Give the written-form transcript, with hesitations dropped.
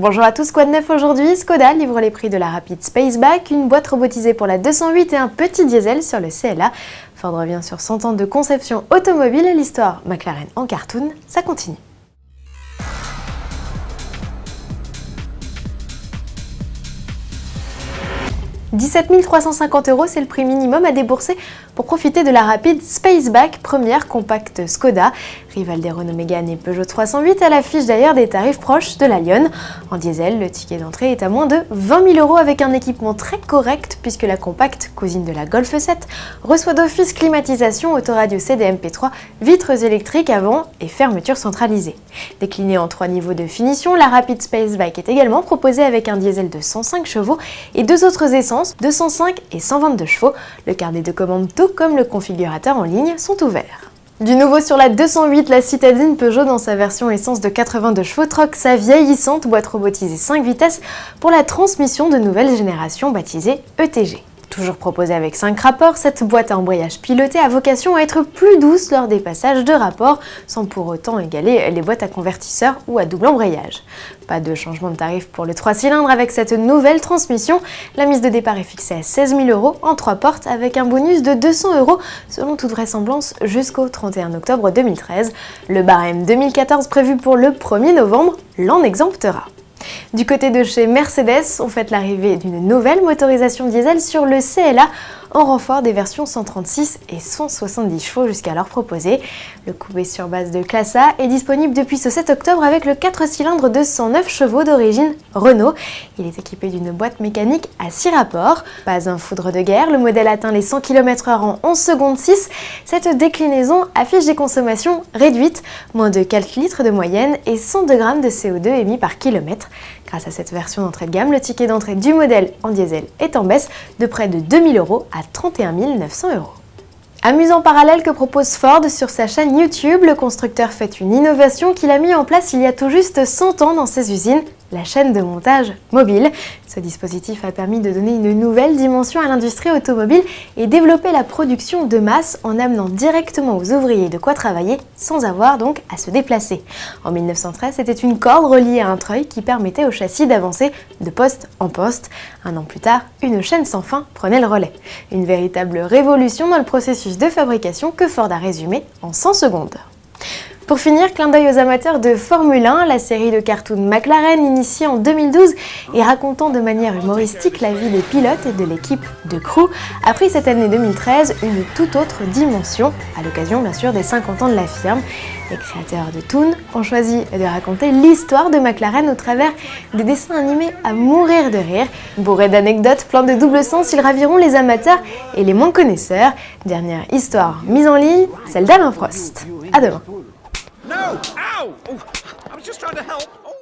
Bonjour à tous, quoi de neuf aujourd'hui? Skoda livre les prix de la Rapid Spaceback, une boîte robotisée pour la 208 et un petit diesel sur le CLA. Ford revient sur 100 ans de conception automobile et l'histoire McLaren en cartoon, ça continue. 17 350 €, c'est le prix minimum à débourser pour profiter de la Rapid Spaceback, première compacte Skoda. Rivale des Renault Mégane et Peugeot 308, elle affiche d'ailleurs des tarifs proches de la Lionne. En diesel, le ticket d'entrée est à moins de 20 000 € avec un équipement très correct puisque la compacte, cousine de la Golf 7, reçoit d'office climatisation, autoradio CDMP3, vitres électriques avant et fermeture centralisée. Déclinée en 3 niveaux de finition, la Rapid Spaceback est également proposée avec un diesel de 105 chevaux et deux autres essences de 105 et 122 chevaux. Le carnet de commande tout comme le configurateur en ligne sont ouverts. Du nouveau sur la 208, la citadine Peugeot dans sa version essence de 82 chevaux troque sa vieillissante boîte robotisée 5 vitesses pour la transmission de nouvelle génération baptisée ETG. Toujours proposée avec 5 rapports, cette boîte à embrayage piloté a vocation à être plus douce lors des passages de rapports, sans pour autant égaler les boîtes à convertisseur ou à double embrayage. Pas de changement de tarif pour le 3 cylindres avec cette nouvelle transmission. La mise de départ est fixée à 16 000 € en 3 portes avec un bonus de 200 € selon toute vraisemblance jusqu'au 31 octobre 2013. Le barème 2014 prévu pour le 1er novembre l'en exemptera. Du côté de chez Mercedes, on fête l'arrivée d'une nouvelle motorisation diesel sur le CLA en renfort des versions 136 et 170 chevaux jusqu'alors proposées. Le coupé sur base de classe A est disponible depuis ce 7 octobre avec le 4 cylindres de 109 chevaux d'origine Renault. Il est équipé d'une boîte mécanique à 6 rapports. Pas un foudre de guerre, le modèle atteint les 100 km/h en 11 secondes 6. Cette déclinaison affiche des consommations réduites, moins de 4 litres de moyenne et 102 grammes de CO2 émis par kilomètre. Grâce à cette version d'entrée de gamme, le ticket d'entrée du modèle en diesel est en baisse de près de 2 000 € à 31 900 €. Amusant parallèle que propose Ford sur sa chaîne YouTube, le constructeur fait une innovation qu'il a mis en place il y a tout juste 100 ans dans ses usines, la chaîne de montage mobile. Ce dispositif a permis de donner une nouvelle dimension à l'industrie automobile et développer la production de masse en amenant directement aux ouvriers de quoi travailler sans avoir donc à se déplacer. En 1913, c'était une corde reliée à un treuil qui permettait au châssis d'avancer de poste en poste. Un an plus tard, une chaîne sans fin prenait le relais. Une véritable révolution dans le processus de fabrication que Ford a résumé en 100 secondes. Pour finir, clin d'œil aux amateurs de Formule 1, la série de cartoon McLaren initiée en 2012 et racontant de manière humoristique la vie des pilotes et de l'équipe de crew a pris cette année 2013 une toute autre dimension, à l'occasion bien sûr des 50 ans de la firme. Les créateurs de Toon ont choisi de raconter l'histoire de McLaren au travers des dessins animés à mourir de rire. Bourrés d'anecdotes, plein de double sens, ils raviront les amateurs et les moins connaisseurs. Dernière histoire mise en ligne, celle d'Alain Prost. À demain. No! Ow! Oh, I was just trying to help. Oh.